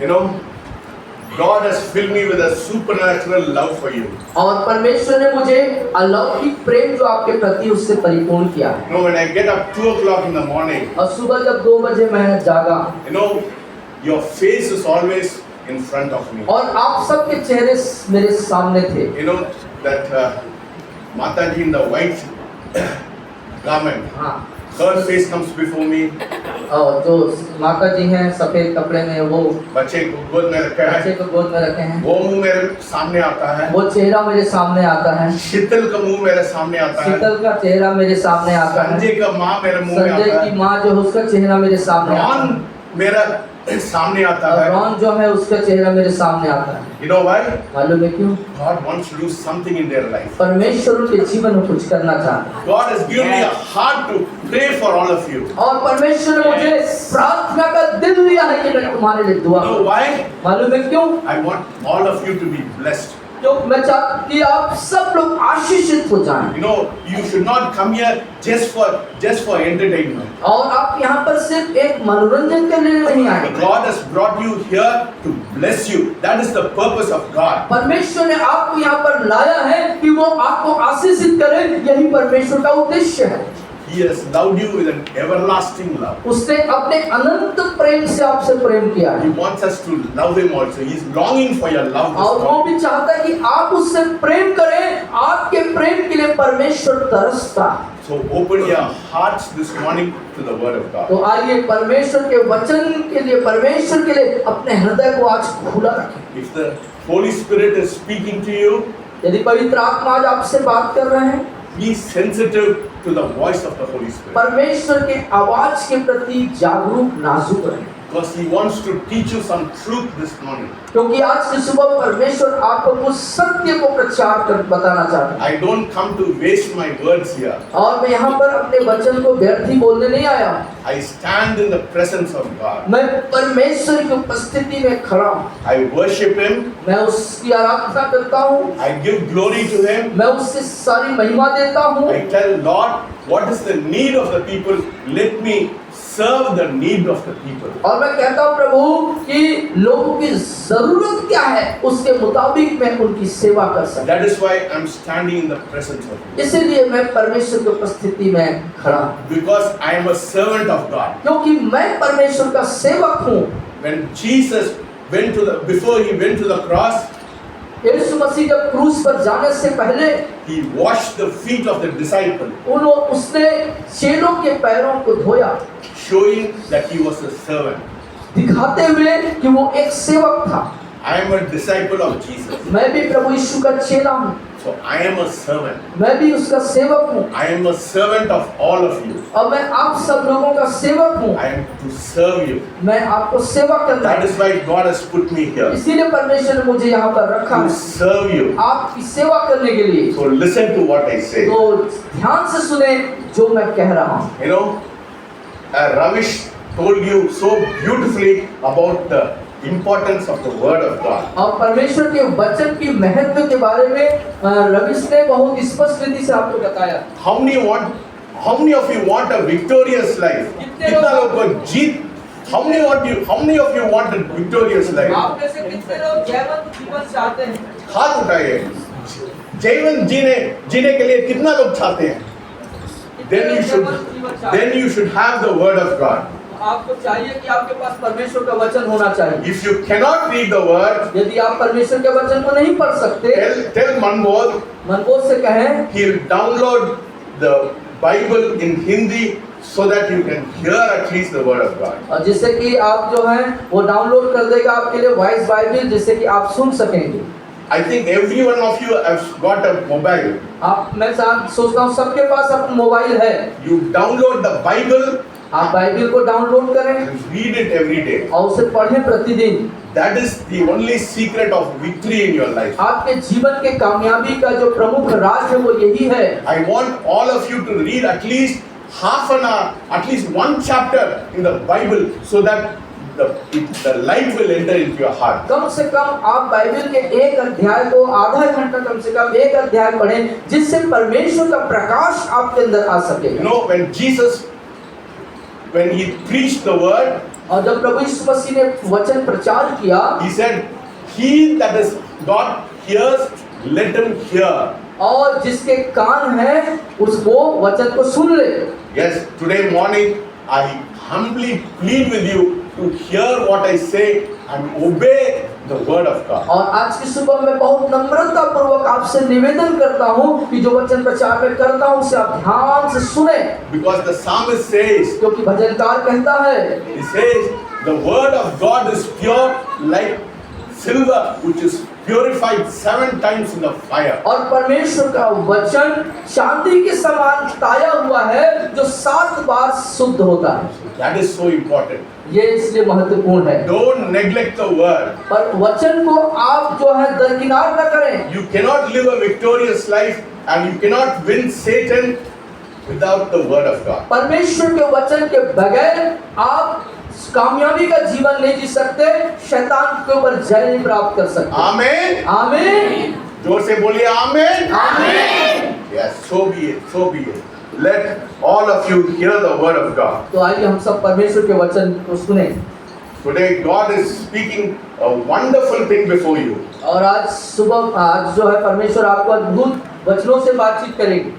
You know, God has filled me with a supernatural love for you. और परमेश्वर ने मुझे अलौकिक प्रेम जो आपके प्रति उससे परिपूर्ण किया है। You know, when I get up 2 o'clock in the morning, और सुबह जब 2 बजे मैं जागा, you know, your face is always in front of me. और आप सबके चेहरे मेरे सामने थे। You know that Mataji in the white garment, हाँ, her face comes before me. और जो माता जी हैं सफेद कपड़े में, वो बच्चे को गोद में रखा बच्चे है, को गोद में रखे हैं, वो मुंह मेरे सामने आता है, वो चेहरा मेरे सामने आता है, शीतल का मुंह मेरे सामने आता है, शीतल का चेहरा मेरे सामने आता है, संजय का माँ मेरे मुंह में संजय आता की है, माँ जो है उसका चेहरा मेरे सामने आता है, रॉन मेरा सामने आता और है. रॉन जो है उसका चेहरा मेरे सामने आता है। You know why? मालूम है क्यों? God wants to do something in their life. परमेश्वर उनके जीवन में कुछ करना चाहता है। God has given me a heart to pray for all of you. और परमेश्वर ने मुझे प्रार्थना का दिल दिया है कि मैं तुम्हारे लिए दुआ You know करूं। why? मालूम है क्यों? I want all of you to be blessed. क्यों मैं चाहता हूं कि आप सब लोग आशीषित हो जाएं। You know, you should not come here just for entertainment. और आप यहाँ पर सिर्फ एक मनोरंजन के लिए नहीं आए। God has brought you here to bless you. That is the purpose of God. परमेश्वर ने आपको यहाँ पर लाया है कि वो आपको आशीषित करे, यही परमेश्वर का उद्देश्य है। He has loved you with an everlasting love. उसने अपने अनंत प्रेम से आपसे प्रेम किया He है wants us to love Him also. He is longing for your love. this और वो morning. भी चाहता है कि आप उससे प्रेम करें। आपके प्रेम के लिए परमेश्वर तरसता है। So open your hearts this morning to the Word of God. तो आइए परमेश्वर के वचन के लिए, परमेश्वर के लिए अपने हृदय को आज खुला रखें। If the Holy Spirit is speaking to you, यदि पवित्र आत्मा आज आपसे बात कर रहे हैं, be sensitive to the voice of the Holy Spirit. परमेश्वर के आवाज के प्रति जागरूक नाजुक रहें, Because He wants to teach you some truth this morning. क्योंकि आज की सुबह परमेश्वर आपको कुछ सत्य को प्रचार कर बताना चाहता है। I don't come to waste my words here. और मैं यहाँ पर अपने वचन को व्यर्थ ही बोलने नहीं आया हूँ। I stand in the presence of God. मैं परमेश्वर की उपस्थिति में खड़ा हूँ। I worship Him. मैं उसकी आराधना करता हूँ। I give glory to Him. मैं उससे सारी महिमा देता हूँ। I tell Lord, what is the need of the people? Let me serve the need of the people. और मैं कहता हूँ प्रभु कि लोगों की जरूरत क्या है, उसके मुताबिक मैं उनकी सेवा कर सकता। That is why I'm standing in the presence of Him. इसीलिए मैं परमेश्वर की उपस्थिति में खड़ा हूँ, Because I am a servant of God. क्योंकि मैं परमेश्वर का सेवक हूँ। When Jesus before He went to the cross, यीशु मसीह जब क्रूस पर जाने से पहले He washed the feet of the disciple, उसने चेलों के पैरों को धोया, showing that He was a servant. दिखाते हुए कि वो एक सेवक था। I am a disciple of Jesus. मैं भी प्रभु यीशु का चेला हूँ, So I am a servant. मैं भी उसका सेवक हूँ, I am a servant of all of you. और मैं आप सब लोगों का सेवक हूँ। I am to serve you. मैं आपको सेवा करना That है, is why God has put me here, इसीलिए परमेश्वर ने मुझे यहाँ पर रखा to है serve you. आपकी सेवा करने के लिए। So listen to what I say. तो ध्यान से सुने जो मैं कह रहा हूँ। You know, Ravish told you so beautifully about the importance of the Word of God. और परमेश्वर के वचन की महत्व के बारे में रविश ने बहुत स्पष्ट रीति से आपको बताया। How many of you want a victorious life? कितना लोग को जीत? How many of you want a victorious life? आप में से कितने लोग जयवंत जीवन चाहते हैं? हाथ उठाइए। जीवन जीने के लिए कितना लोग चाहते हैं? Then you should have the Word of God. आपको चाहिए कि आपके पास परमेश्वर का वचन होना चाहिए। If you cannot read the Word, यदि आप परमेश्वर के वचन को नहीं पढ़ सकते, tell Manbodh मनबोध से कहें he'll download the Bible in Hindi so that you can hear at least the Word of God. और जिससे कि आप जो है वो डाउनलोड कर देगा आपके लिए वॉइस बाइबल, जिससे कि आप सुन सकेंगे। I think every one of you has got a mobile. मैं सोचता हूँ सबके पास अपना मोबाइल है। You download the Bible आप बाइबल को डाउनलोड करें and read it every day. और उसे पढ़ें प्रतिदिन। That is the only secret of victory in your life. आपके जीवन के कामयाबी का जो प्रमुख राज है वो यही है। I want all of you to read at least half an hour, at least one chapter in the Bible, so that the light will enter into your heart. कम से कम आप बाइबल के एक अध्याय को आधा घंटा, कम से कम एक अध्याय पढ़ें, जिससे परमेश्वर का प्रकाश आपके अंदर आ सके। You know, when he preached the word, और जब प्रभु यीशु मसीह ने वचन प्रचार किया, He said, "He that is God hears, let him hear." और जिसके कान हैं उसको वचन को सुन ले। Yes, today morning I humbly plead with you to hear what I say and obey the word of God. और आज की सुबह मैं बहुत नम्रता पूर्वक आपसे निवेदन करता हूँ कि जो वचन प्रचार में करता हूँ उसे आप ध्यान से सुने, Because the psalmist says, क्योंकि भजनकार कहता है, he says, the word of God is pure like silver which is purified 7 times in the fire. और परमेश्वर का वचन चांदी के समान ताया हुआ है जो 7 बार शुद्ध होता है। That is so important. ये इसलिए महत्वपूर्ण है। Don't neglect the word. पर वचन को आप जो है दरकिनार न करें। You cannot live a victorious life and you cannot win Satan without the word of God. परमेश्वर के वचन के बगैर आप कामयाबी का जीवन नहीं जी सकते, शैतान के ऊपर जय नहीं प्राप्त कर सकते। Amen. आमीन। जोर से बोलिए आमेन। आमीन। Yes, so be it, so be it. Let all of you hear the word of God. तो आइए हम सब परमेश्वर के वचन को सुने। Today God is speaking a wonderful thing before you. और आज जो है परमेश्वर आपको अद्भुत वचनों से बातचीत करेगी।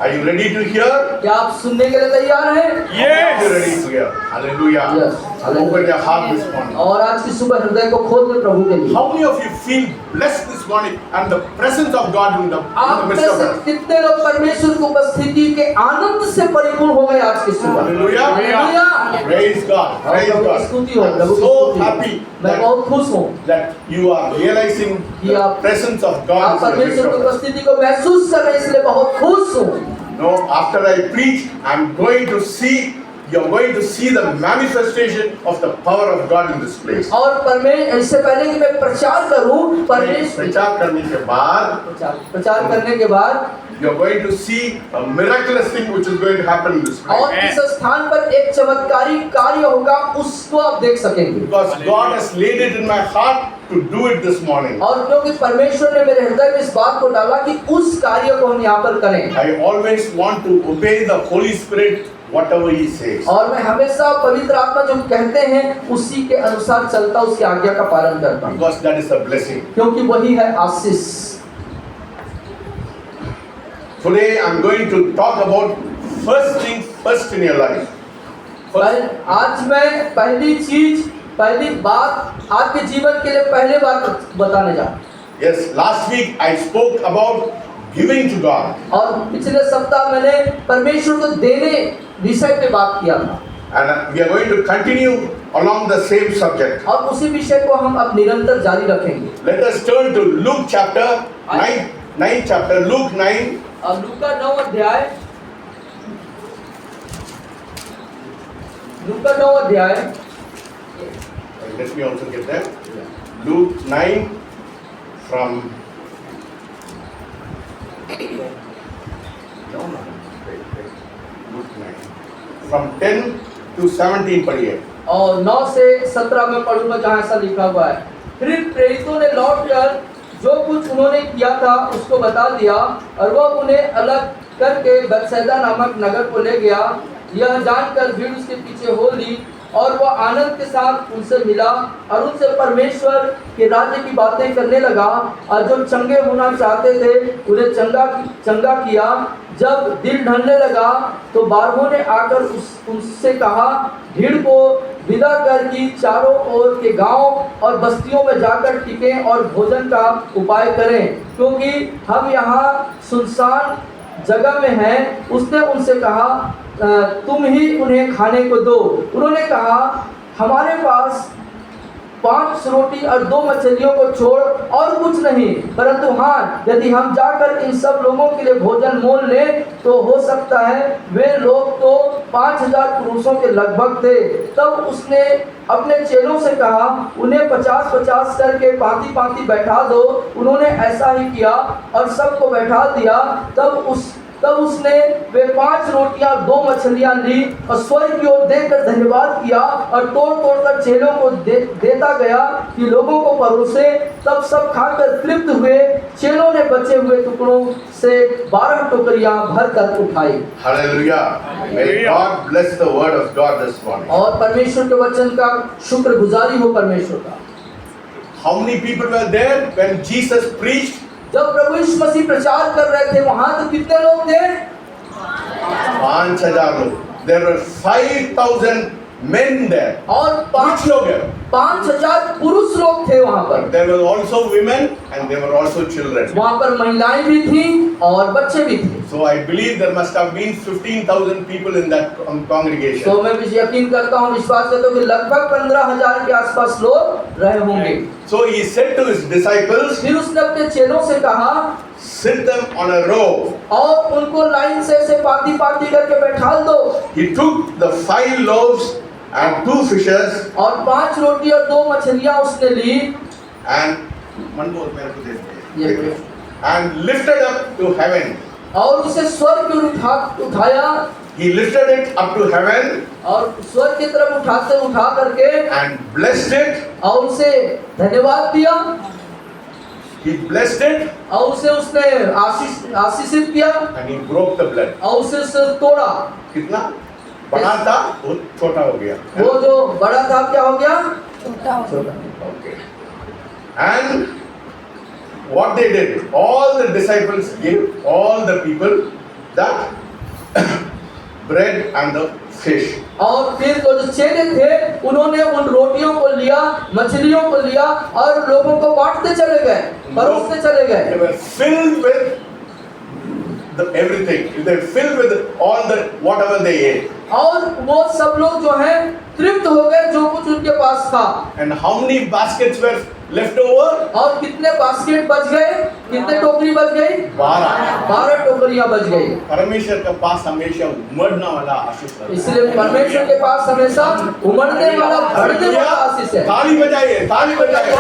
Are you ready to hear? क्या आप सुनने के लिए तैयार हैं? Yes. Are you ready to hear? Hallelujah. Yes. Hallelujah. Open your heart this morning. और आज की सुबह हृदय को खोल दे प्रभु के लिए। How many of you feel blessed this morning and the presence of God in the आप में midst of से us? कितने लोग परमेश्वर की उपस्थिति के आनंद से परिपूर्ण हो गए आज की सुबह? Hallelujah. हालेलुया। Praise God. और Praise प्रभु की God. स्तुति हो, I'm प्रभु की so स्तुति हो। happy मैं बहुत खुश हूँ that you are realizing कि the आप- presence of God आप is in the midst परमेश्वर की of us. उपस्थिति को महसूस कर रहे हैं, इसलिए बहुत खुश हूँ। No, after I preach, I'm going to see, you're going to see the manifestation of the power of God in this place. और इससे पहले कि मैं प्रचार करूं, परमेश्वर प्रचार करने के बाद प्रचार करने के बाद you're going to see a miraculous thing which is going to happen in this और place. इस स्थान पर एक चमत्कारी कार्य होगा, उसको आप देख सकेंगे। Because God has laid it in my heart to do it this morning. और क्योंकि परमेश्वर ने मेरे हृदय में इस बात को डाला कि उस कार्य को हम यहाँ पर करें। I always want to obey the Holy Spirit whatever He says. और मैं हमेशा पवित्र आत्मा जो कहते हैं उसी के अनुसार चलता, उसकी आज्ञा का पालन करता हूँ, Because that is a blessing. क्योंकि वही है आशीष। Today I'm going to talk about first things first in your life. आज मैं पहली बात आपके जीवन के लिए पहले बात बताने जा रहा हूं। Yes, last week I spoke about giving to God. और पिछले सप्ताह मैंने परमेश्वर को देने विषय पे बात किया था। And we are going to continue along the same subject. और उसी विषय को हम अब निरंतर जारी रखेंगे। Let us turn to Luke chapter 9 chapter, Luke 9. अब लूका 9 अध्याय Let me also get that. Luke 9 from Luke 9 from 10 to 17 पढ़िए। और 9 से 17 में पढ़ूंगा जहाँ ऐसा लिखा हुआ है। फिर प्रेरितों ने लौटकर जो कुछ उन्होंने किया था उसको बता दिया और वह उन्हें अलग करके बेतसैदा नामक नगर को ले गया। यह जानकर भीड़ उसके पीछे हो ली और वह आनंद के साथ उनसे मिला और उनसे परमेश्वर के राज्य की बातें करने लगा और जो चंगे होना चाहते थे उन्हें चंगा किया। जब दिल ढलने लगा तो बारहों ने आकर उनसे कहा, भीड़ को विदा कर कि चारों ओर के गांव और बस्तियों में जाकर टिकें और भोजन का उपाय करें, क्योंकि हम यहाँ सुनसान जगह में हैं। उसने उनसे कहा, तुम ही उन्हें खाने को दो। उन्होंने कहा, हमारे पास 5 रोटी और 2 मछलियों को छोड़ और कुछ नहीं, परंतु हाँ, यदि हम जाकर इन सब लोगों के लिए भोजन मोल लें तो हो सकता है। वे लोग तो 5000 पुरुषों के लगभग थे। तब उसने अपने चेलों से कहा, उन्हें 50-50 करके पांति-पांति बैठा दो। उन्होंने ऐसा ही किया और सबको बैठा दिया। तब तब उसने वे 5 रोटियां और 2 मछलियां ली और स्वर्ग की ओर देखकर धन्यवाद किया और तोड़ तोड़ कर चेलों को देता गया कि लोगों को परोसे। तब सब खाकर तृप्त हुए। चेलों ने बचे हुए टुकड़ों से 12 टोकरियां भरकर उठाई। Hallelujah. May God bless the word of God this morning. और परमेश्वर के वचन का शुक्रगुजारी हो परमेश्वर का। How many people were there when Jesus preached? जब प्रभु यीशु मसीह प्रचार कर रहे थे वहां तो कितने लोग थे? 5,000 लोग. There were 5,000 men there. और Which लोग हैं? 5,000 पुरुष लोग थे वहां पर। There were also women and there were also children. वहां पर महिलाएं भी थी और बच्चे भी थे। So I believe there must have been 15,000 people in that congregation. तो मैं भी यकीन करता हूँ, विश्वास करता हूँ कि लगभग 15,000 के आसपास लोग रहे होंगे। So he said to his disciples, फिर उसने अपने चेलों से कहा, sit them on a row. और उनको लाइन से पाती पाती करके बैठा दो। He took the 5 loaves and 2 fishes और 5 रोटी और 2 मछलियां उसने ली and ये and lifted up to heaven. और उसे स्वर्ग की ओर उठाया He lifted it up to heaven और स्वर्ग की तरफ उठा करके and blessed it. और उसे धन्यवाद दिया। He blessed it और उसने आशीषित किया and he broke the blood. और उसे तोड़ा। कितना बड़ा था वो छोटा हो गया. वो जो बड़ा था क्या हो गया? छोटा। Okay. And what they did, all the disciples gave all the people that bread and the fish. और फिर वो जो चेले थे उन्होंने उन रोटियों को लिया, मछलियों को लिया और लोगों को बांटते चले गए, परोसते चले They गए। were filled with everything. They were filled with all the whatever they ate. और वो सब लोग जो हैं तृप्त हो गए जो कुछ उनके पास था। And how many baskets were left over? और कितने बास्केट बच गए? कितने टोकरी बच गई? 12 टोकरियां बच गई। परमेश्वर के पास हमेशा उमड़ना वाला आशीष रहता है. इसलिए परमेश्वर के पास हमेशा उमड़ने वाला, बढ़ने वाला आशीष है। ताली बजाइए, ताली बजाइए.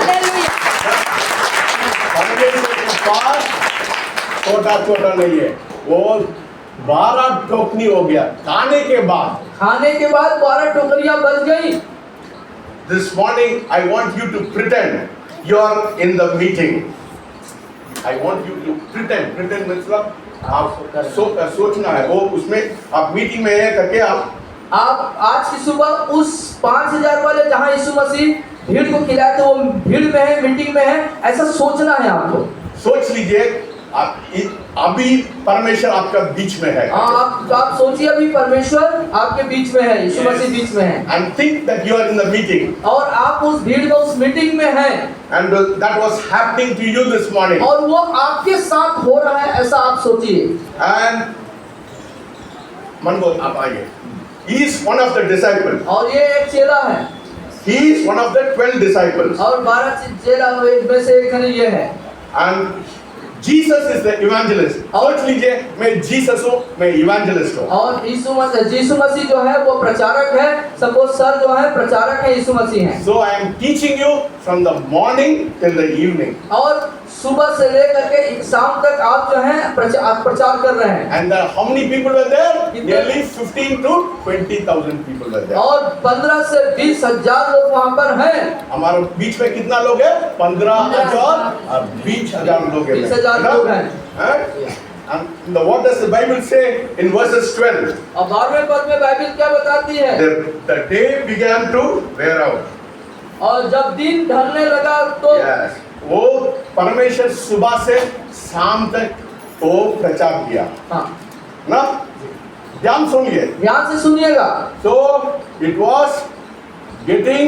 परमेश्वर के पास छोटा छोटा नहीं है, वो 12 टोकरी हो गया खाने के बाद. 12 टोकरियां बच गई। This morning I want you to pretend you are in the meeting. I want you to pretend मतलब आप सोचना है, वो उसमें आप मीटिंग में है करके आप आज की सुबह उस 5,000 वाले जहां यीशु मसीह भीड़ को खिलाए थे वो भीड़ में है, मीटिंग में है, ऐसा सोचना है आपको। सोच लीजिए आप अभी परमेश्वर आपका बीच में है. आप सोचिए अभी परमेश्वर आपके बीच में है, यीशु मसीह बीच में है। And think that you are in the meeting. और आप उस भीड़ में, उस मीटिंग में हैं। And that was happening to you this morning. और वो आपके साथ हो रहा है, ऐसा आप सोचिए। And मनबोध आप आइए. He is one of the disciples. और ये एक चेला है। He is one of the 12 disciples. और 12 चेला में से एक ये है। And Jesus is the evangelist. सोच लीजिए मैं जीसस हूँ, मैं evangelist हूँ. और यीशु मसीह जो है वो प्रचारक है। सपोज सर जो है प्रचारक है, यीशु मसीह हैं। So I am teaching you from the morning till the evening. और सुबह से लेकर के शाम तक आप जो है प्रचार कर रहे हैं। And how many people were there? Nearly 15 to 20,000 people were there. और 15 से 20,000 लोग वहाँ पर हैं। हमारे बीच में कितना लोग हैं? 15,000 और 20,000 लोग हैं. 20,000 लोग हैं। And what does the Bible say in verses 12? अब 12वें पद में बाइबल क्या बताती है? The day began to wear out. और जब दिन ढलने लगा तो Yes. वो परमेश्वर सुबह से शाम तक वो प्रचार किया हाँ, ना. ध्यान सुनिए. ध्यान से सुनिएगा। So it was getting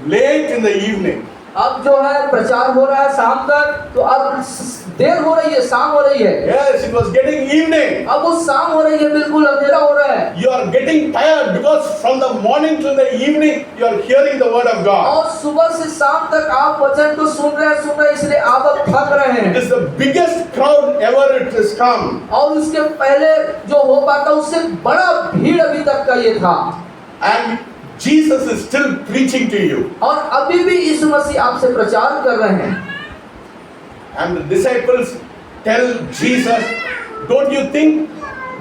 late in the evening. अब जो है प्रचार हो रहा है शाम तक, तो अब देर हो रही है, शाम हो रही है। Yes, it was getting evening. अब वो शाम हो रही है, बिल्कुल अंधेरा हो रहा है। You are getting tired because from the morning till the evening you are hearing the word of God. और सुबह से शाम तक आप वचन को सुन रहे हैं, इसलिए आप अब थक रहे हैं। It is the biggest crowd ever it has come. और उसके पहले जो हो पाता उससे बड़ा भीड़ अभी तक का ये था। And Jesus is still preaching to you. और अभी भी यीशु मसीह आपसे प्रचार कर रहे हैं। And the disciples tell Jesus, don't you think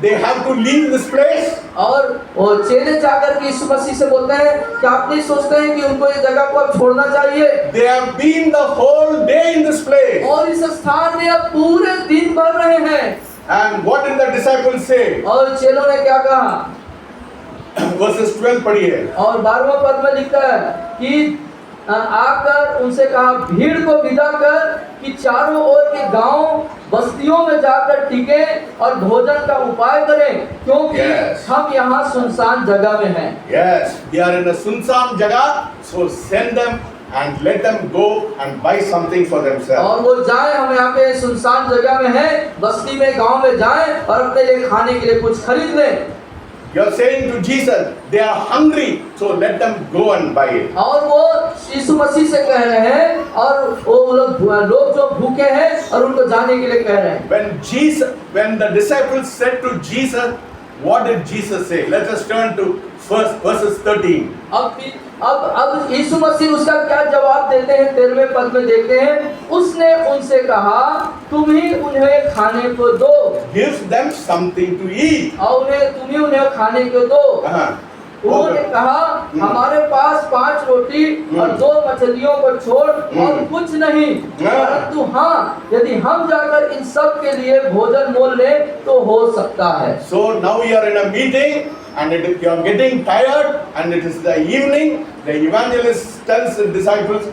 they have to leave this place? और वो चेले जाकर के यीशु मसीह से बोलते हैं कि आप नहीं सोचते हैं कि उनको ये जगह को अब छोड़ना चाहिए? They have been the whole day in this place. और इस स्थान में अब पूरे दिन भर रहे हैं। And what did the disciples say? और चेलों ने क्या कहा? Verses 12 पढ़िए। और 12वां पद में लिखता है कि आकर उनसे कहा, भीड़ को विदा कर कि चारों ओर के गांव बस्तियों में जाकर टिके और भोजन का उपाय करें, क्योंकि Yes. हम यहाँ सुनसान जगह में हैं। Yes, they are in a सुनसान जगह, so send them and let them go and buy something for themselves. और वो जाए, हम यहाँ पे सुनसान जगह में हैं, बस्ती में गांव में जाएं और अपने लिए खाने के लिए कुछ खरीद लें। You are saying to Jesus, they are hungry, so let them go and buy it. और वो यीशु मसीह से कह रहे हैं और वो लोग जो भूखे हैं और उनको जाने के लिए कह रहे हैं। When the disciples said to Jesus, what did Jesus say? Let us turn to verses 13. अब यीशु मसीह उसका क्या जवाब देते हैं? 13वें पद में देखते हैं, उसने उनसे कहा, तुम ही उन्हें खाने को दो। Give them something to eat. और तुम ही उन्हें खाने को दो। उन्होंने कहा, हमारे पास 5 रोटी और 2 मछलियों को छोड़ और कुछ नहीं, परंतु हाँ, यदि हम जाकर इन सब के लिए भोजन मोल लें तो हो सकता है। So now you are in a meeting and you are getting tired and it is the evening. The evangelist tells the disciples,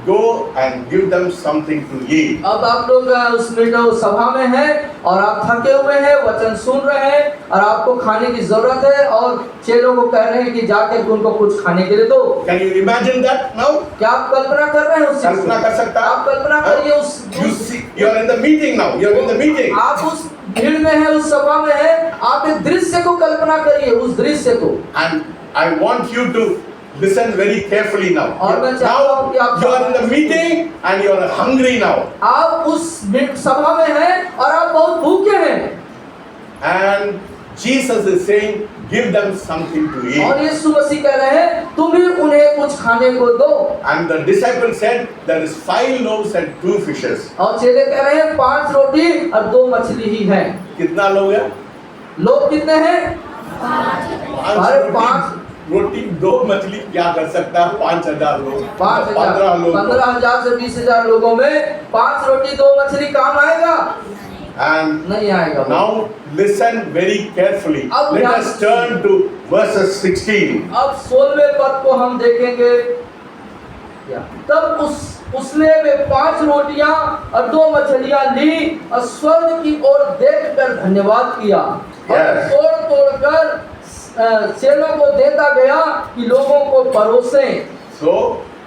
go and give them something to eat. अब आप लोग उस सभा में हैं और आप थके हुए हैं, वचन सुन रहे हैं और आपको खाने की जरूरत है और चेलों को कह रहे हैं कि जाकर उनको कुछ खाने के लिए दो। Can you imagine that now? क्या आप कल्पना कर रहे हैं उस चीज को? कल्पना कर सकता है? आप कल्पना करिए उस You see, you are in the meeting now. You are in the meeting. आप उस भीड़ में हैं, उस सभा में हैं, आप एक दृश्य को कल्पना करिए, उस दृश्य को। And I want you to listen very carefully now. और मैं चाहता हूं कि आप You are in the meeting and you are hungry now. आप उस सभा में हैं और आप बहुत भूखे हैं। And Jesus is saying, give them something to और eat. यीशु मसीह कह रहे हैं, तुम ही उन्हें कुछ खाने को दो। And the disciples said, there is 5 loaves and 2 fishes. और चेले कह रहे हैं, 5 रोटी और 2 मछली ही है। कितना लोग हैं? लोग कितने हैं? 5 रोटी 2 मछली क्या कर सकता है? 5,000 लोग, 5,000, 15,000 से 20,000 लोगों में 5 रोटी 2 मछली काम आएगा? And नहीं आएगा। now listen very carefully. अब Let us turn to verses 16. अब 16वें पद को हम देखेंगे। तब उसने वे 5 रोटियां और 2 मछलियां ली और स्वर्ग की ओर देखकर धन्यवाद किया और तोड़ कर चेलों को देता गया कि लोगों को परोसें। So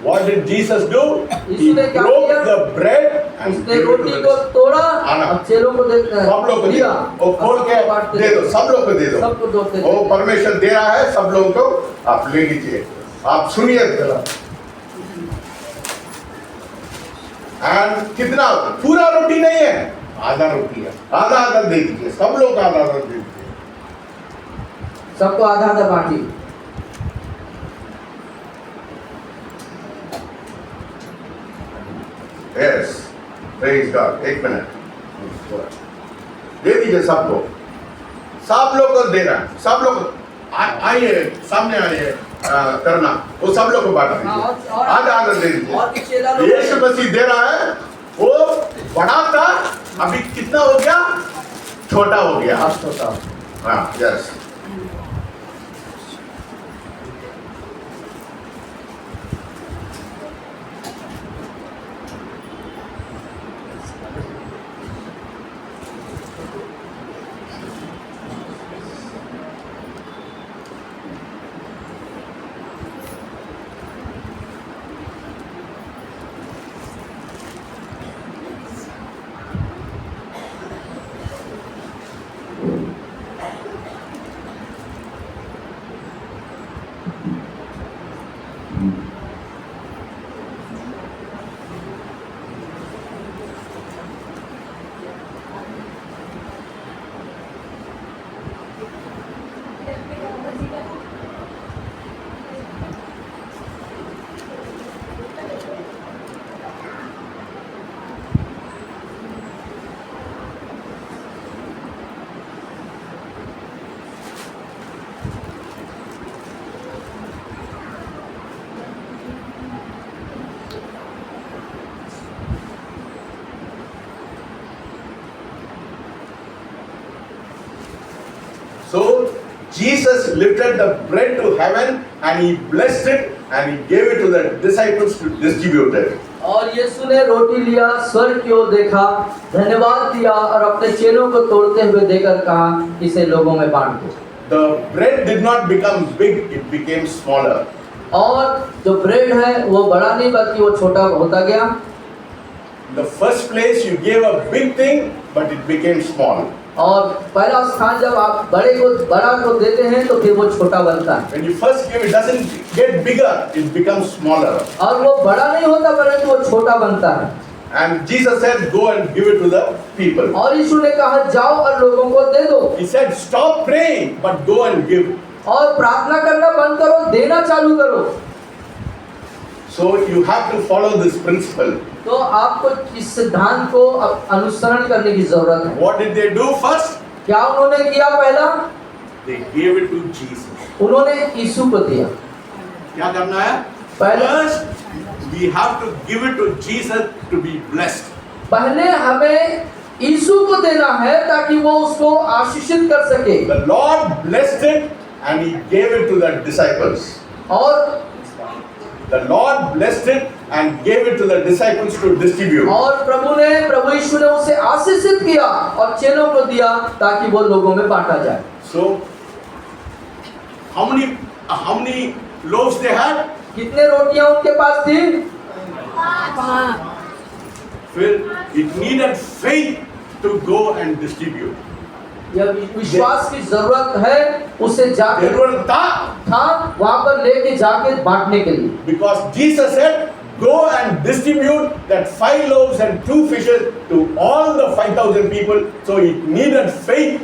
what did Jesus do? He यीशु ने क्या broke किया? the bread and उसने gave it रोटी to को them. तोड़ा आना। और चेलों को सब लोग को दे दिया दो, और खोल के बांटते दे दो, सब लोग को दे दो। सबको दोते वो परमेश्वर दे रहा है, सब लोगों को आप ले लीजिए। आप सुनिए जरा। And कितना? पूरा रोटी नहीं है, आधा रोटी है। आधा आधा दे दीजिए, सब लोग आधा आधा दे दीजिए। सबको आधा आधा बांटी। Yes, praise God. 1 मिनट दे दीजिए सबको, सब लोग को दे रहा है, सब लोग आइए सामने आइए करना, वो सब लोग को बांट दीजिए, आधा आधा दे दीजिए। यीशु मसीह दे रहा है, वो बड़ा था, अभी कितना हो गया? छोटा हो गया। हाँ, yes. Jesus lifted the bread to heaven and he blessed it and he gave it to the disciples to distribute it. और यीशु ने रोटी लिया, स्वर्ग की ओर देखा, धन्यवाद दिया और अपने चेलों को तोड़ते हुए देकर कहा, इसे लोगों में बांट दो। The bread did not become big, it became smaller. और जो ब्रेड है वो बड़ा नहीं बल्कि वो छोटा होता गया। The first place you gave a big thing, but it became small. और पहला स्थान जब आप बड़ा को देते हैं तो फिर वो छोटा बनता है। When you first give, it doesn't get bigger, it becomes smaller. और वो बड़ा नहीं होता परंतु वो छोटा बनता है। And Jesus said, go and give it to the people. और यीशु ने कहा जाओ और लोगों को दे दो। He said, stop praying, but go and give. और प्रार्थना करना बंद करो, देना चालू करो। So you have to follow this principle. तो आपको इस सिद्धांत को अनुसरण करने की जरूरत है। What did they do first? क्या उन्होंने किया? पहला They gave it to Jesus. उन्होंने यीशु को दिया। क्या करना है? First, we have to give it to Jesus to be blessed. पहले हमें यीशु को देना है ताकि वो उसको आशीषित कर सके। The Lord blessed it and he gave it to the disciples. और The Lord blessed it and gave it to the disciples to distribute. और प्रभु यीशु ने उसे आशीषित किया और चेलों को दिया ताकि वो लोगों में बांटा जाए। So, how many loaves they had? कितने रोटियां उनके पास थी? फिर it needed faith to go and distribute. यह विश्वास की जरूरत है उसे जाके जरूरत था वहां पर लेके जाके बांटने के लिए। Because Jesus said, go and distribute that 5 loaves and 2 fishes to all the 5,000 people. So it needed faith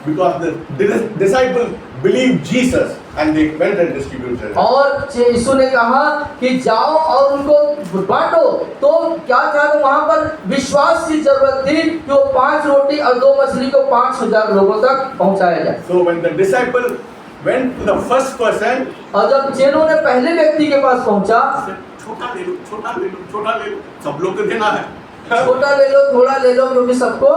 because the disciples believed Jesus and they went and distributed it. और यीशु ने कहा कि जाओ और उनको बांटो। तो क्या था? तो वहां पर विश्वास की जरूरत थी कि वो 5 रोटी और 2 मछली को 5,000 लोगों तक पहुंचाया जाए। So when the disciple went to the first person, और जब चेलों ने पहले व्यक्ति के पास पहुंचा, छोटा ले लो, छोटा ले लो, छोटा ले लो, सब लोग को देना है। छोटा ले लो, थोड़ा ले लो, क्योंकि सबको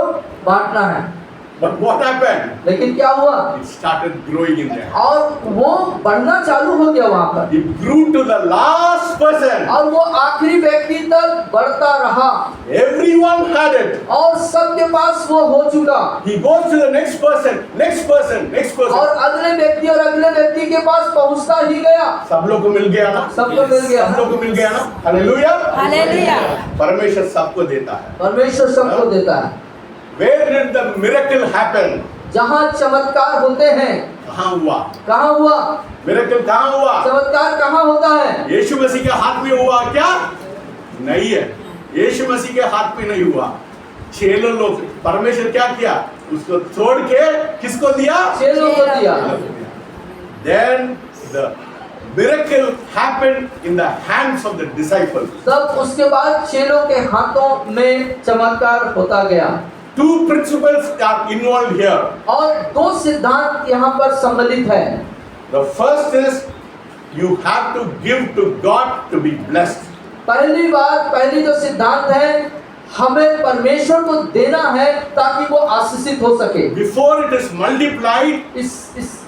बांटना है। But what happened? लेकिन क्या हुआ? It started growing in there. और वो बढ़ना चालू हो गया वहां पर। It grew to the last person. और वो आखिरी व्यक्ति तक बढ़ता रहा। Everyone had it. और सबके पास वो हो चुका। He goes to the next person, next person, next person. और अगले व्यक्ति और अगले व्यक्ति के पास पहुंचता ही गया। सब लोग को मिल गया ना? सबको मिल गया। सब लोग को मिल गया ना? हालेलुया। हालेलुया। परमेश्वर सबको देता है। परमेश्वर सबको देता है। Where did the miracle happen? जहाँ चमत्कार होते हैं। कहाँ हुआ? कहाँ हुआ? Miracle कहाँ हुआ? चमत्कार कहाँ होता है? यीशु मसीह के हाथ में हुआ क्या? नहीं है। यीशु मसीह के हाथ में नहीं हुआ। 6 लोग, परमेश्वर क्या किया? उसको छोड़ के किसको दिया? चेलों को दिया। Then the miracle happened in the hands of the disciples. तब उसके बाद चेलों के हाथों में चमत्कार होता गया। 2 principles are involved here. और 2 सिद्धांत यहाँ पर सम्मिलित है। The first is you have to give to God to be blessed. पहली जो सिद्धांत है, हमें परमेश्वर को देना है ताकि वो आशीषित हो सके। Before it is multiplied,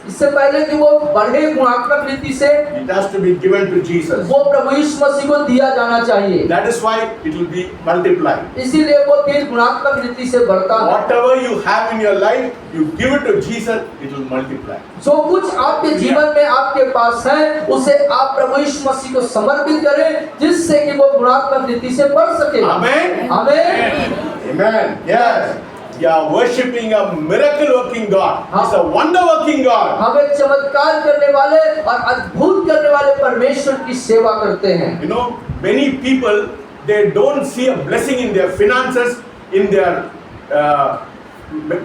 इससे पहले कि वो बढ़े गुणात्मक रीति से, it has to be given to Jesus. वो प्रभु यीशु मसीह को दिया जाना चाहिए। That is why it will be multiplied. इसीलिए वो फिर गुणात्मक रीति से बढ़ता है। Whatever you have in your life, you give it to Jesus, it will multiply. जो कुछ आपके जीवन में आपके पास है, उसे आप प्रभु यीशु मसीह को समर्पित करें, जिससे कि वो गुणात्मक रीति से बढ़ सके। Amen. आमीन। Amen. Yes. You are worshiping a miracle working God. He's a wonder working God. हमें चमत्कार करने वाले और अद्भुत करने वाले परमेश्वर की सेवा करते हैं। You know, many people, they don't see a blessing in their finances, in their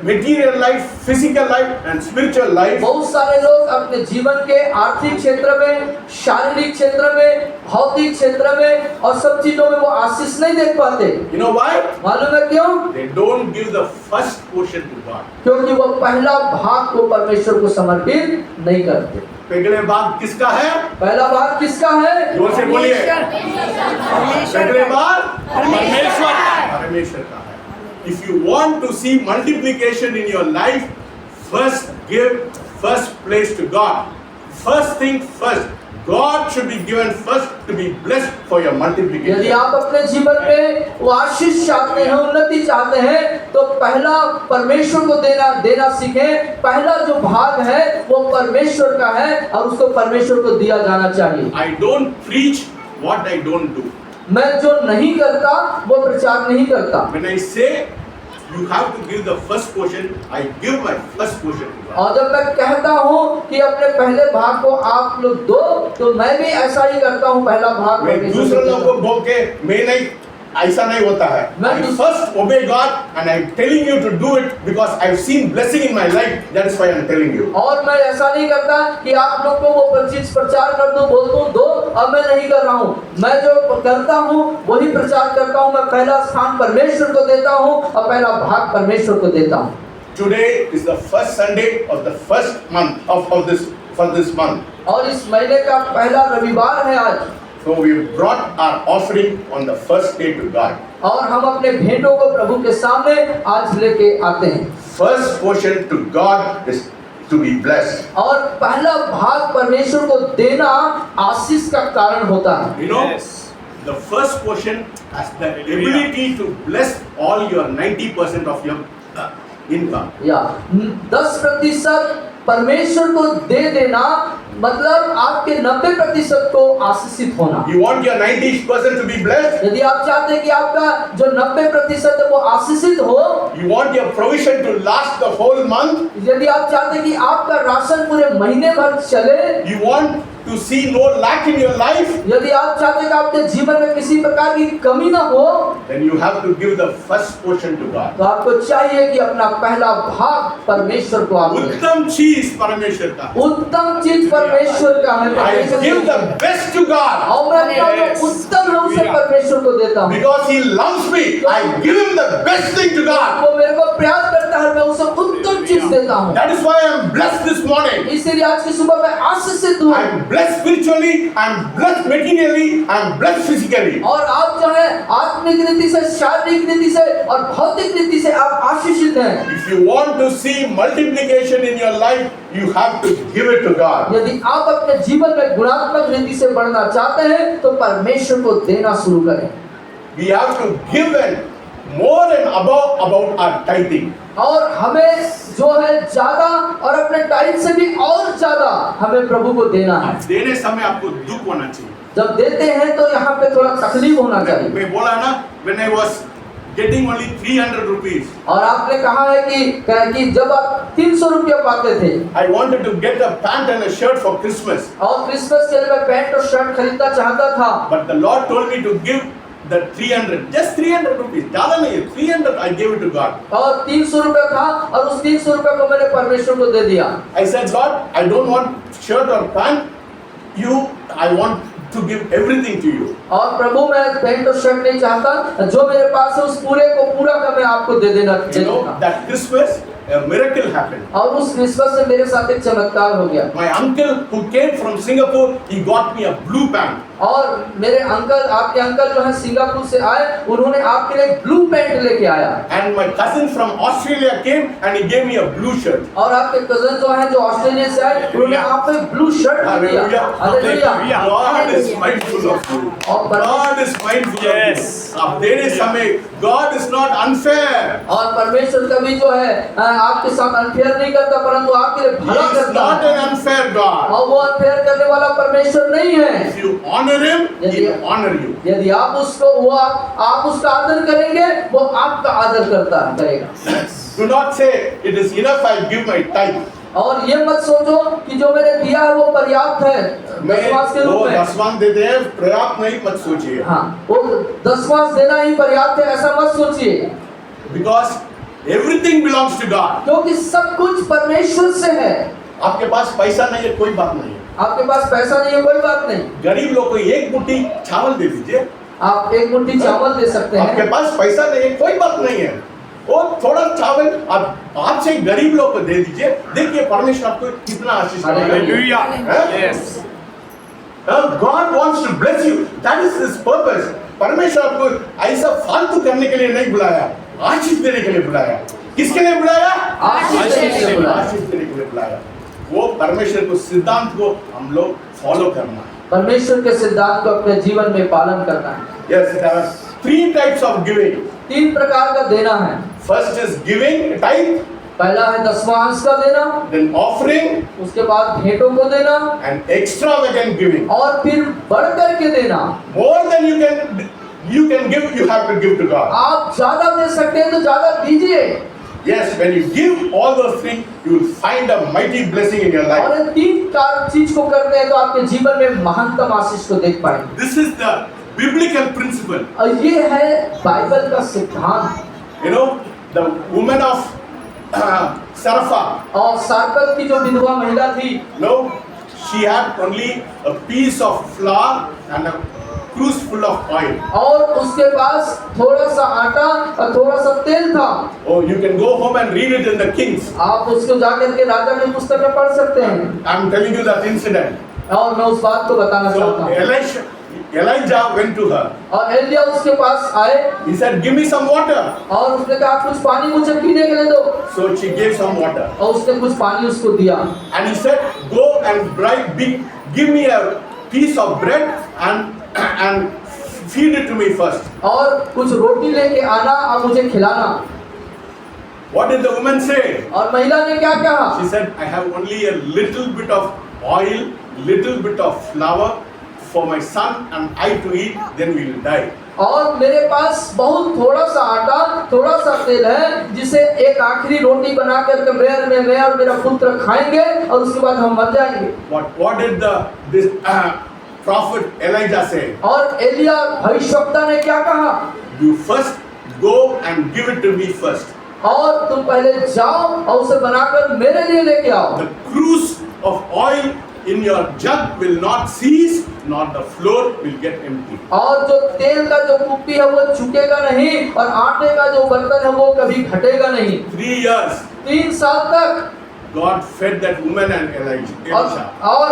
material life, physical life and spiritual life. बहुत सारे लोग अपने जीवन के आर्थिक क्षेत्र में, शारीरिक क्षेत्र में, भौतिक क्षेत्र में और सब चीजों में वो आशीष नहीं देख पाते। You know why? मालूम है क्यों? They don't give the first portion to God. क्योंकि वो पहला भाग को परमेश्वर को समर्पित नहीं करते। पहले भाग किसका है? पहला भाग किसका है? जोर से बोलिए। पहले भाग परमेश्वर। परमेश्वर का है। If you want to see multiplication in your life, first give first place to God. First thing first, God should be given first to be blessed for your यदि multiplication. आप अपने जीवन में वो आशीष चाहते हैं, उन्नति चाहते हैं, तो पहला परमेश्वर को देना सीखें। पहला जो भाग है वो परमेश्वर का है और उसको परमेश्वर को दिया जाना चाहिए। I don't preach what I don't do. मैं जो नहीं करता वो प्रचार नहीं करता। When I say you have to give the first portion, I give my first portion to God. और जब मैं कहता हूँ कि अपने पहले भाग को आप लोग दो, तो मैं भी ऐसा ही करता हूँ, पहला भाग मैं परमेश्वर दूसरे को लोगों देता को बोल के मैं नहीं, ऐसा नहीं होता है। मैं I दूस- first obey God and I'm telling you to do it because I've seen blessing in my life. That is why I'm telling you. हूँ। और मैं ऐसा नहीं करता कि आप लोग को वो चीज प्रचार कर दो, बोल दो, अब मैं नहीं कर रहा हूँ। मैं जो करता हूँ वही प्रचार करता हूँ। मैं पहला स्थान परमेश्वर को देता हूँ और पहला भाग परमेश्वर को देता हूँ। Today is the first Sunday of the first month for this month. और इस महीने का पहला रविवार है आज, So we brought our offering on the first day to God. और हम अपने भेंटों को प्रभु के सामने आज लेके आते हैं। First portion to God is to be blessed. और पहला भाग परमेश्वर को देना आशीष का कारण होता है। You know, the first portion has the ability to bless all your 90% of your income. या 10% परमेश्वर को दे देना मतलब आपके 90% को आशीषित होना। You want your 90% to be blessed? यदि आप चाहते हैं कि आपका जो 90% है वो आशीषित हो, You want your provision to last the whole month? यदि आप चाहते हैं कि आपका राशन पूरे महीने भर चले, You want to see no lack in your life? यदि आप चाहते हैं कि आपके जीवन में किसी प्रकार की कमी ना हो, Then you have to give the first portion to God. तो आपको चाहिए कि अपना पहला भाग परमेश्वर को आप दें। उत्तम चीज परमेश्वर का है। उत्तम चीज परमेश्वर का है। I give the best to God और मैं अपना जो उत्तम है उसे परमेश्वर को देता हूँ। because He loves me. I give Him the best thing to God. वो मेरे को प्यार करता है, मैं उसे उत्तम चीज देता हूँ। That is why I am blessed this morning. इसीलिए आज की सुबह मैं आशीषित हूँ। I am blessed spiritually, I am blessed materially, I am blessed physically. और आप जो है आत्मिक रीति से, शारीरिक रीति से और भौतिक रीति से आप आशीषित हैं। If you want to see multiplication in your life, you have to give it to God. यदि आप अपने जीवन में गुणात्मक रीति से बढ़ना चाहते हैं तो परमेश्वर को देना शुरू करें। We have to give and more and above about our tithing. और हमें जो है ज्यादा और अपने टाइम से भी और ज्यादा हमें प्रभु को देना है। देने समय आपको दुख होना चाहिए। जब देते हैं तो यहाँ पे थोड़ा तकलीफ होना चाहिए। मैं बोला ना, when I was getting only 300 rupees, और आपने कहा है कि जब आप 300 रुपया पाते थे I wanted to get a pant and a shirt for Christmas. और क्रिसमस के लिए मैं पैंट और शर्ट खरीदना चाहता था, But the Lord told me to give the 300, just 300 rupees. ज़्यादा नहीं है, 300 I gave it to God. और 300 रुपया था और उस 300 रुपया को मैंने परमेश्वर को दे दिया। I said, God, I don't want shirt or pant. I want to give everything to you. और प्रभु मैं पैंट और शर्ट नहीं चाहता, जो मेरे पास है उस पूरे को पूरा का मैं आपको दे देना You know, चाहता। that Christmas, a miracle happened. और उस क्रिसमस से मेरे साथ एक चमत्कार हो गया। My uncle who came from Singapore, he got me a blue pant. और मेरे अंकल, आपके अंकल जो है सिंगापुर से आए, उन्होंने आपके लिए ब्लू पैंट लेके आया। And my cousin from Australia came and he gave me a blue shirt. और आपके कजन जो है जो ऑस्ट्रेलिया से आए, उन्होंने आपको एक ब्लू शर्ट दिया। Hallelujah. God is mindful of you. और God is mindful of you. आप देने समय God is not unfair. और परमेश्वर कभी जो है आपके साथ अनफेयर नहीं करता, परंतु आपके लिए He भला is करता not है। an unfair God. और वो अनफेयर करने वाला परमेश्वर नहीं है। If you honor Him, He will honor you. यदि आप उसको आप उसका आदर करेंगे, वो आपका आदर करेगा। Do not say it is enough I give my tithe. और ये मत सोचो कि जो मैंने दिया है वो पर्याप्त है दसवांश के रूप में। दसवां देते हैं, पर्याप्त नहीं मत सोचिए। हाँ, वो दसवांश देना ही पर्याप्त है ऐसा मत सोचिए। Because everything belongs to God. क्योंकि सब कुछ परमेश्वर से है। आपके पास पैसा नहीं है, कोई बात नहीं है। आपके पास पैसा नहीं है, कोई बात नहीं। गरीब लोग को एक मुट्ठी चावल दे दीजिए। आप एक मुट्ठी चावल दे सकते आपके हैं। पास पैसा नहीं है, कोई बात नहीं है। वो थोड़ा चावल आपसे गरीब लोग को दे दीजिए, देखिए परमेश्वर आपको कितना आशीष hallelujah. Yes. God wants to bless you. That is His purpose. परमेश्वर आपको ऐसा फालतू करने के लिए नहीं बुलाया, आशीष देने के लिए बुलाया। किसके लिए बुलाया? आशीष देने के लिए बुलाया। आशीष देने के लिए बुलाया। वो परमेश्वर को सिद्धांत को हम लोग फॉलो करना है। परमेश्वर के सिद्धांत को अपने जीवन में पालन करना है। Yes, there are 3 types of giving. 3 प्रकार का देना है। First is giving, tithe, पहला है दसवां अंश का देना, then offering, उसके बाद भेंटों को देना, and extravagant giving. और फिर बढ़ कर के देना। More than you can give, you have to give to God. आप ज्यादा दे सकते हैं तो ज्यादा दीजिए। Yes, when you give all those things, you will find a mighty blessing in your और life. इन 3 चीज को करते हैं तो आपके जीवन में महानतम आशीष को देख पाएंगे। This is the biblical principle. और ये है बाइबल का सिद्धांत। You know, the woman of Sarapha, और सारपत की जो विधवा महिला थी, no, she had only a piece of flour and a cruse full of oil. और उसके पास थोड़ा सा आटा और थोड़ा सा तेल था। Oh, you can go home and read it in the Kings. आप उसको जाकर के राजा की पुस्तक में पढ़ सकते हैं। I'm telling you that incident. और मैं उस बात को बताना So चाहता हूँ। Elijah went to her. और एलिया उसके पास आए He said, "Give me some water." और उसने कहा कुछ पानी मुझे पीने के लिए दो। So she gave some water. और उसने कुछ पानी उसको दिया। And he said, "Go and give me a piece of bread and feed it to me first." और कुछ रोटी लेके आना और मुझे खिलाना। What did the woman say? और महिला ने क्या कहा? She said, "I have only a little bit of oil, little bit of flour for my son and I to eat, then we will die." और मेरे पास बहुत थोड़ा सा आटा, थोड़ा सा तेल है, जिसे एक आखिरी रोटी बना करके मैं और मेरा पुत्र खाएंगे और उसके बाद हम मर जाएंगे। What did this prophet Elijah say? और एलिया भविष्यवक्ता ने क्या कहा? You first go and give it to me first. और तुम पहले जाओ और उसे बनाकर मेरे लिए लेके आओ। The cruse of oil in your jug will not cease, nor the floor will get empty. और जो तेल का जो कुप्पी है वो चुकेगा नहीं और आटे का जो बर्तन है वो कभी घटेगा नहीं। 3 years 3 साल तक God fed that woman and Elisha. और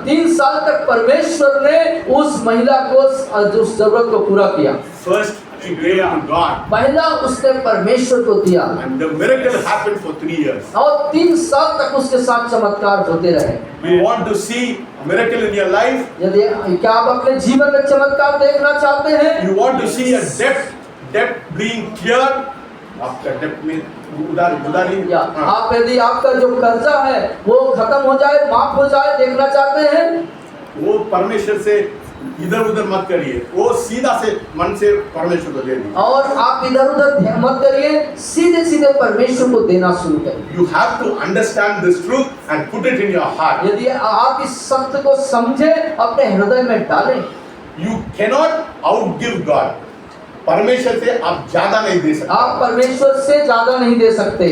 3 साल तक परमेश्वर ने उस महिला को उस जरूरत को पूरा किया। First she gave to God, पहला उसने परमेश्वर को दिया and the miracle happened for 3 years. और 3 साल तक उसके साथ चमत्कार होते रहे। You want to see a miracle in your life? यदि क्या आप अपने जीवन में चमत्कार देखना चाहते हैं? You want to see a debt being cleared? आपका debt में उधारी या आप यदि आपका जो कर्जा है वो खत्म हो जाए, माफ हो जाए, देखना चाहते हैं? वो परमेश्वर से इधर उधर मत करिए, वो सीधा से मन से परमेश्वर को दे दीजिए। और आप इधर उधर मत करिए, सीधे सीधे परमेश्वर को देना शुरू करिए। You have to understand this truth and put it in your heart. यदि आप इस सत्य को समझे, अपने हृदय में डालें। You cannot outgive God. परमेश्वर से आप ज्यादा नहीं दे सकते। आप परमेश्वर से ज्यादा नहीं दे सकते।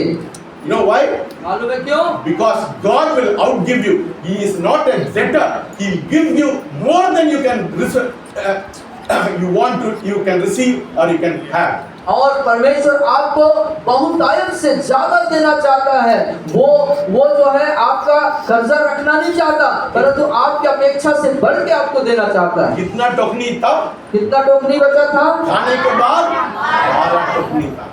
You know why? मालूम है क्यों? Because God will outgive you. He is not a debtor. He will give you more than you can you can receive or you can have. और परमेश्वर आपको बहुतायत से ज्यादा देना चाहता है। वो जो है आपका कर्जा रखना नहीं चाहता, परंतु आपकी अपेक्षा से बढ़ के आपको देना चाहता है। कितना टोकनी था? कितना टोकनी बचा था? खाने के बाद 12 टोकनी था।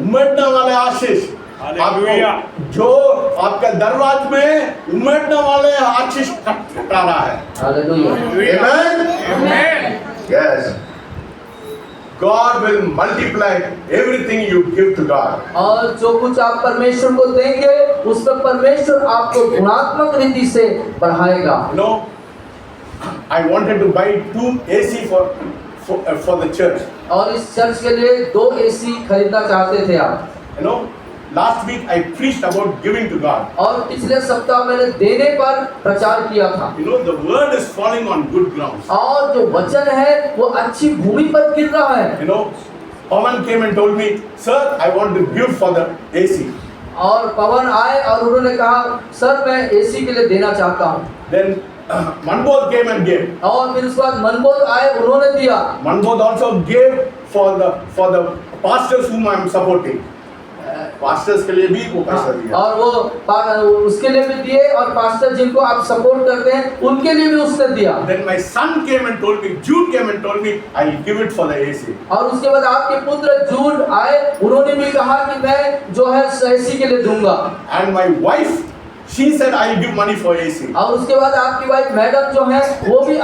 उमड़ने वाले आशीष आपको जो आपके दरवाजे में उमड़ने वाले आशीष कटा रहा है। Hallelujah. Amen. Yes. God will multiply everything you give to God. और जो कुछ आप परमेश्वर को देंगे, उसमें परमेश्वर आपको गुणात्मक रीति से बढ़ाएगा। No, I wanted to buy 2 AC for the church. और इस चर्च के लिए 2 AC खरीदना चाहते थे आप। You know, last week I preached about giving to God. और पिछले सप्ताह मैंने देने पर प्रचार किया था। You know, the word is falling on good ground. और जो वचन है वो अच्छी भूमि पर गिर रहा है। You know, Pawan came and told me, "Sir, I want to give for the AC." और पवन आए और उन्होंने कहा, सर मैं AC के लिए देना चाहता हूँ। Then Manbodh came and gave. और फिर उसके बाद मनबोध आए, उन्होंने दिया। Manbodh also gave for the pastors whom I am supporting. Pastors के लिए भी वो पैसा दिया। और वो उसके लिए भी दिए और पास्टर जिनको आप सपोर्ट करते हैं उनके लिए भी उसने दिया। Then my son came and told me, Jude came and told me, I will give it for the AC. और उसके बाद आपके पुत्र जूड आए, उन्होंने भी कहा कि मैं जो है AC के लिए दूंगा। And my wife, She said, "I'll give money for AC." और उसके बाद आपकी वाइफ मैडम जो है वो भी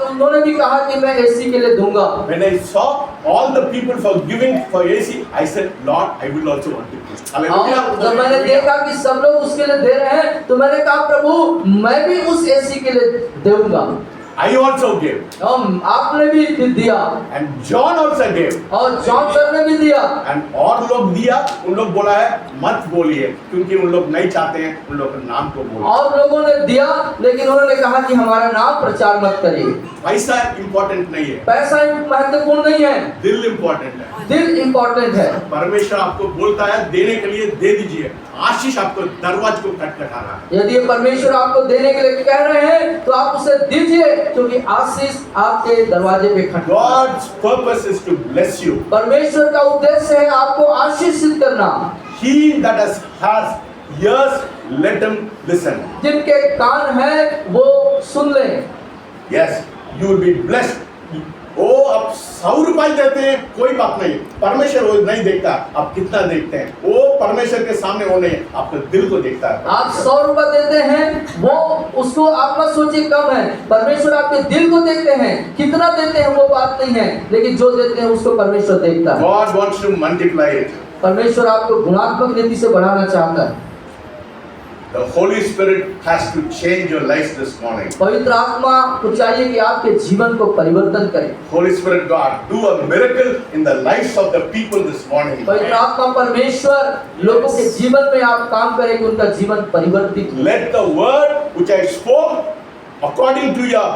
उन्होंने भी कहा कि मैं एसी के लिए दूंगा। When I saw all the people for giving for AC, I said, "Lord, I will also want to give." Hallelujah. और जब मैंने देखा कि सब लोग उसके लिए दे रहे हैं तो मैंने कहा प्रभु मैं भी उस एसी के लिए दूंगा। I also gave, आपने भी दिया and John also gave. और जॉन सर ने भी दिया। And और लोग दिया, उन लोग बोला है मत बोलिए, क्योंकि उन लोग नहीं चाहते हैं उन लोग के नाम को बोलिए। और लोगों ने दिया लेकिन उन्होंने कहा कि हमारा नाम प्रचार मत करिए। पैसा इम्पोर्टेंट नहीं है, पैसा महत्वपूर्ण नहीं है, दिल इम्पोर्टेंट है। दिल इम्पोर्टेंट है। परमेश्वर आपको बोलता है देने के लिए दे दीजिए, आशीष आपको दरवाजे को खटखटाना है। यदि परमेश्वर आपको देने के लिए कह रहे हैं तो आप उसे दीजिए, क्योंकि आशीष आपके दरवाजे पे खटखटा। God's purpose is to bless you. परमेश्वर का उद्देश्य है आपको आशीषित करना। He that has ears, let him listen. जिनके कान हैं वो सुन लें। Yes, you will be blessed. ओ आप 100 रुपए देते हैं कोई बात नहीं, परमेश्वर वो नहीं देखता आप कितना देखते हैं, वो परमेश्वर के सामने वो नहीं, आपके दिल को देखता है। आप 100 रुपए देते हैं वो उसको आप मत सोचिए कम है, परमेश्वर आपके दिल को देखते हैं, कितना देते हैं वो बात नहीं है, लेकिन जो देते हैं उसको परमेश्वर देखता है। God wants to multiply it. परमेश्वर आपको गुणात्मक रीति से बढ़ाना चाहता है। The Holy Spirit has to change your life this morning. पवित्र आत्मा को चाहिए कि आपके जीवन को परिवर्तन करे। Holy Spirit God, do a miracle in the lives of the people this morning. पवित्र आत्मा परमेश्वर लोगों के जीवन में आप काम करें कि उनका जीवन परिवर्तित हो। Let the word which I spoke according to your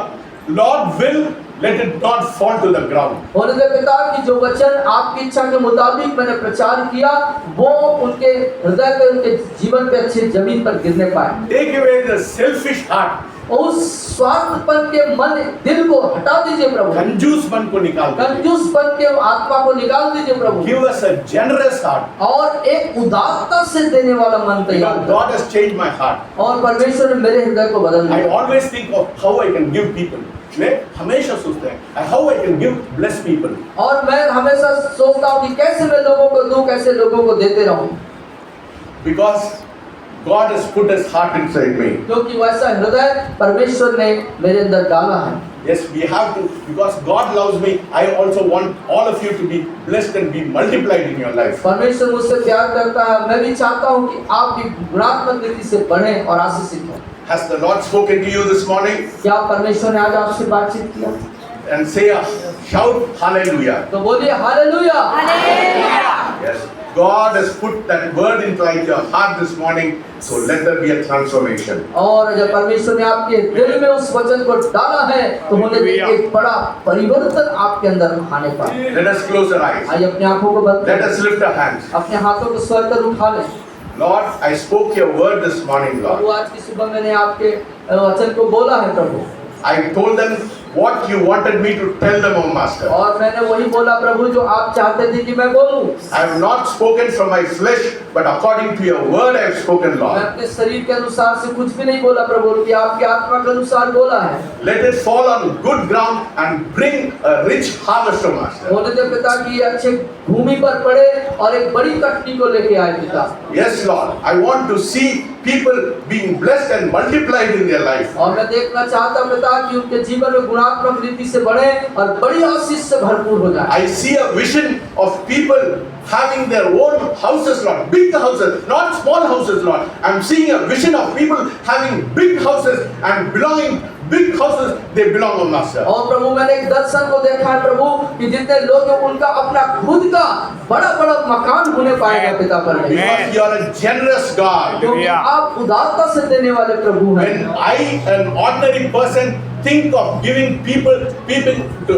Lord will, let it not fall to the ground. होने दे पिता कि जो वचन आपकी इच्छा के मुताबिक मैंने प्रचार किया वो उनके हृदय पे उनके जीवन पे अच्छी जमीन पर गिरने पाए। Take away the selfish heart. उस स्वार्थपन के मन दिल को हटा दीजिए प्रभु। कंजूसपन को निकाल दीजिए। कंजूसपन के आत्मा को निकाल दीजिए प्रभु। Give us a generous heart. और एक उदारता से देने वाला मन तैयार Because करो। God has changed my heart. और परमेश्वर ने मेरे हृदय को बदल I दिया। always think of how I can give people. मैं हमेशा सोचता है how I can give bless people. और मैं हमेशा सोचता हूँ कि कैसे मैं लोगों को दूं, कैसे लोगों को देते रहूं। Because God has put His heart inside me. क्योंकि वैसा हृदय परमेश्वर ने मेरे अंदर डाला है। Yes, we have to, because God loves me. I also want all of you to be blessed and be multiplied in your life. परमेश्वर मुझसे प्यार करता है, मैं भी चाहता हूँ कि आप भी गुणात्मक रीति से बढ़ें और आशीषित हों। Has the Lord spoken to you this morning? क्या परमेश्वर ने आज आपसे बातचीत किया? And say a shout hallelujah. तो बोलिए hallelujah. Yes, God has put that word into your heart this morning, so let there be a transformation. और जब परमेश्वर ने आपके दिल में उस वचन को डाला है तो होने दे एक बड़ा परिवर्तन आपके अंदर आने पाए। Let us close our eyes. आइए अपने आंखों को बंद Let करें, us lift our hands. अपने हाथों को स्वर कर उठा लें। Lord, I spoke your word this morning, Prabhu Lord. आज की सुबह मैंने आपके वचन को बोला है प्रभु, I told them what you wanted me to tell them, O Master. और मैंने वही बोला प्रभु जो आप चाहते थे कि मैं बोलूं। I have not spoken from my flesh, but according to your word I have spoken, मैं Lord. अपने शरीर के अनुसार से कुछ भी नहीं बोला प्रभु, कि आपके आत्मा के अनुसार बोला है। Let it fall on good ground and bring a rich harvest, O Master. होने दे पिता कि ये अच्छे भूमि पर पड़े और एक बड़ी कटनी को लेके आए पिता। Yes, Lord. I want to see people being blessed and multiplied in their life. और मैं देखना चाहता पिता कि उनके जीवन में गुणात्मक रीति से बढ़े और बड़ी आशीष से भरपूर हो जाए। I see a vision of people having their own houses, Lord. Big houses, not small houses, Lord. I'm seeing a vision of people having big houses and belonging big houses, they belong, O Master. और प्रभु मैंने एक दर्शन को देखा है प्रभु कि जितने लोग हैं उनका अपना खुद का बड़ा बड़ा मकान होने पाएगा पिता परमेश्वर। Because you are a generous God. क्योंकि आप उदारता से देने वाले प्रभु हैं। When I, an ordinary person, think of giving people to,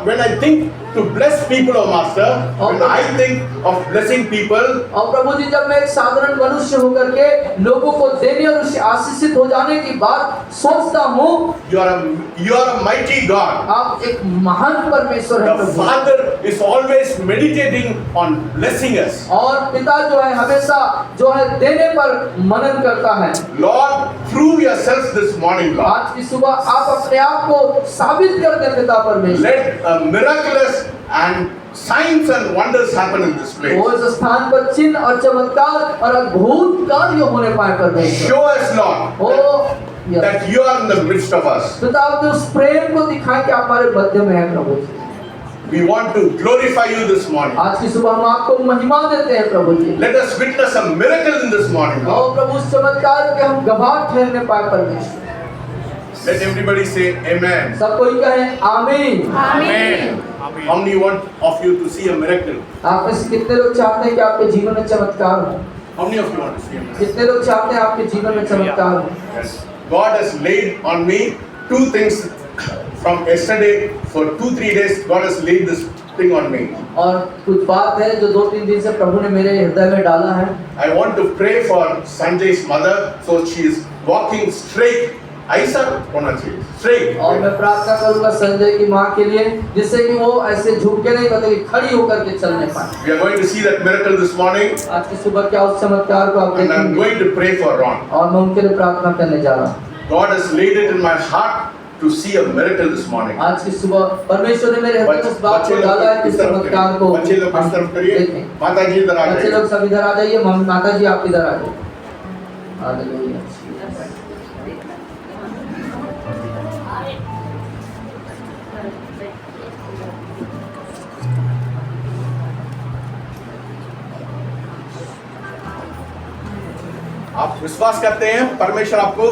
when I think to bless people, O Master, when I think of blessing people, और प्रभु जी जब मैं एक साधारण मनुष्य होकर के लोगों को देने और उससे आशीषित हो जाने की बात सोचता हूँ, you are a mighty God. आप एक महान परमेश्वर हैं The Prabhu. Father is always meditating on blessing us. और पिता जो है हमेशा जो है देने पर मनन करता है। Lord, prove yourself this morning, Lord. आज की सुबह आप अपने आप को साबित कर दे पिता परमेश्वर। Let a miraculous and signs and wonders happen in this place. वो इस स्थान पर चिन्ह और चमत्कार और अद्भुत कार्य होने पाए परमेश्वर। Show us, Lord, O that you are in the midst of us. पिता अपने उस प्रेम को दिखाएं कि आप हमारे मध्य में हैं प्रभु जी। We want to glorify you this morning. आज की सुबह हम आपको महिमा देते हैं प्रभु जी। Let us witness a miracle in this morning, O Lord. प्रभु उस चमत्कार के हम गवाह ठहरने पाए परमेश्वर। Let everybody say amen. सब कोई कहे आमीन। Amen. How many want of you to see a miracle? आप में से कितने लोग चाहते हैं कि आपके जीवन में चमत्कार हो? How many of you want to see a miracle? कितने लोग चाहते हैं आपके जीवन में चमत्कार हो? Yes. God has laid on me two things from yesterday. For 2-3 days, God has laid this thing on me. और कुछ बात है जो 2-3 दिन से प्रभु ने मेरे हृदय में डाला है। I want to pray for Sanjay's mother, so she is walking straight. ऐसा होना चाहिए, straight. और मैं प्रार्थना करूंगा संजय की माँ के लिए, जिससे कि वो ऐसे झुक के नहीं बल्कि खड़ी होकर के चलने पाए। We are going to see that miracle this morning, आज की सुबह क्या उस चमत्कार को आप and I'm देखेंगे। going to pray for Ron. और मैं उनके लिए प्रार्थना करने जा रहा हूँ। God has laid it in my heart to see a miracle this morning. आज की सुबह परमेश्वर ने मेरे हृदय में इस बात को डाला है कि इस चमत्कार को बच्चे लोग इस तरफ करिए, देखें। माता जी इधर आ बच्चे जाइए। लोग सब इधर आ जाइए, माता जी आप इधर आ जाइए। हालेलुया। आप विश्वास करते हैं परमेश्वर आपको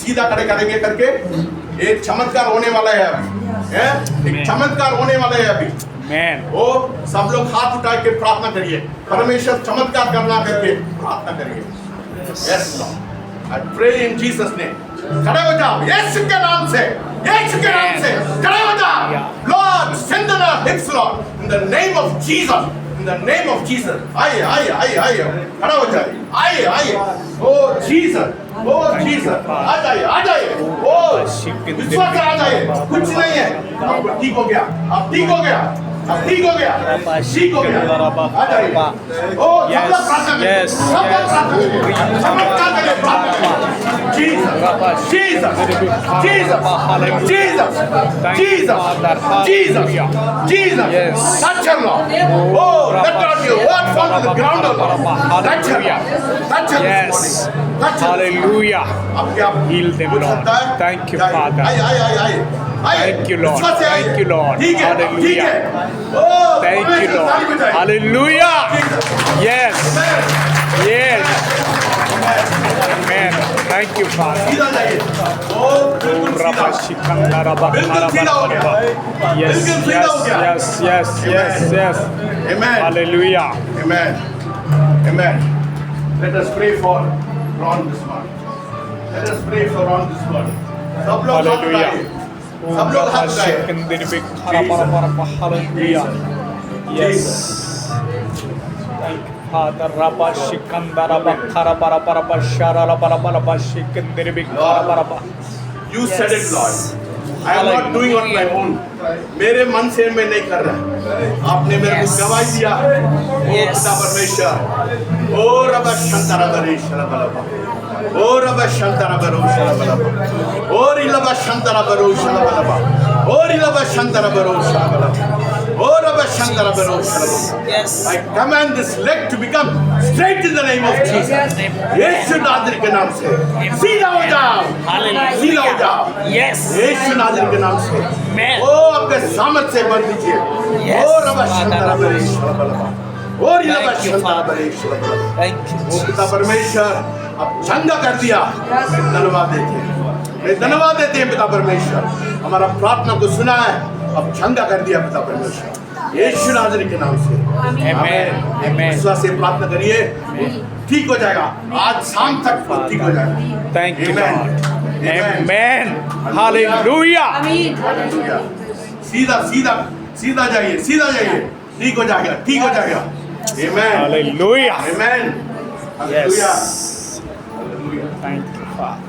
सीधा खड़े करेंगे करके? एक चमत्कार होने वाला है अभी, हैं? एक चमत्कार होने वाला है अभी। Amen. वो सब लोग हाथ उठा के प्रार्थना करिए, परमेश्वर चमत्कार करना करके प्रार्थना करिए। Yes Lord, I pray in Jesus name. खड़े हो जाओ, यीशु के नाम से, यीशु के नाम से खड़े हो जाओ। Lord, send on our hips, Lord, in the name of Jesus. In the name of Jesus. आइए, आइए, आइए, आइए, खड़ा हो जाइए, आइए, आइए, oh Jesus, oh Jesus, आ जाइए, आ जाइए, oh विश्वास से आ जाइए, कुछ नहीं है, अब ठीक हो गया, अब ठीक हो गया, अब ठीक हो गया, ठीक हो गया, आ जाइए, oh सब लोग प्रार्थना करें, सब लोग प्रार्थना करें, चमत्कार करें, प्रार्थना करें, Jesus, Jesus, Jesus, Jesus, Jesus, Jesus, Jesus, touch her Lord, oh let not your word fall to the ground, oh Lord, touch her, touch her Yes. this morning, touch her. Hallelujah. अब क्या Heal them, हो Lord. सकता है? Thank you, जाइए, Father. आइए, आइए, आइए, आइए, आइए, Thank you, Lord. विश्वास से आइए। Thank you, Lord. ठीक है, ठीक Hallelujah. है, oh Thank you, परमेश्वर ताली Lord. बजाइए। Hallelujah. Jesus. Yes. Amen. Yes. Amen. Thank you, Father. सीधा जाइए, oh बिल्कुल सीधा, बिल्कुल सीधा हो गया, Yes, बिल्कुल सीधा हो गया। yes, yes, yes, yes, yes. Amen. Hallelujah. Amen. Amen. Let us pray for Ron this morning. Let us pray for Ron this morning. सब लोग हाथ Hallelujah. उठाइए, सब लोग हाथ उठाइए। Hallelujah. Yes. Thank you, Father. Rabba Shikandara Bakara Barabara Shara Barabara Shikandiri Bikara. You said it, Lord. I am not doing on my own. मेरे मन से मैं नहीं कर रहा, आपने मेरे को गवाही दिया। ओ पिता परमेश्वर, ओ रब शंतरा बरेश्वर बलबा, ओ रब शंतरा बरोश्वर बलबा, ओ रिलब शंतरा बरोश्वर बलबा, ओ रिलब शंतरा बरोश्वर बलबा, ओ रब शंतरा बरोश्वर बलबा। I command this leg to become straight in the name of Jesus. यीशु नाज़री के नाम से सीधा हो जाओ, सीधा हो जाओ। Yes. यीशु नाज़री के नाम से, Amen. ओ आपके सामर्थ से बंद कीजिए, Yes, ओ रब शंतरा Father. बरेश्वर बलबा, O रिलब Thank you, शंतरा Father. बरेश्वर बलबा। Thank you, ओ पिता Jesus. परमेश्वर अब चंगा कर दिया, धन्यवाद देते हैं, धन्यवाद देते हैं पिता परमेश्वर, हमारा प्रार्थना को सुना है, अब चंगा कर दिया पिता परमेश्वर, यीशु नाज़री के नाम से Amen. Amen. विश्वास से प्रार्थना करिए, ठीक हो जाएगा, आज शाम तक वो ठीक हो जाएगा। Thank you, Amen. Lord. Amen. Amen. Hallelujah. Hallelujah. सीधा सीधा सीधा जाइए, सीधा जाइए, ठीक हो जाएगा, ठीक हो जाएगा। Amen. Hallelujah. Amen. Hallelujah. Yes. Hallelujah. Thank you, Father.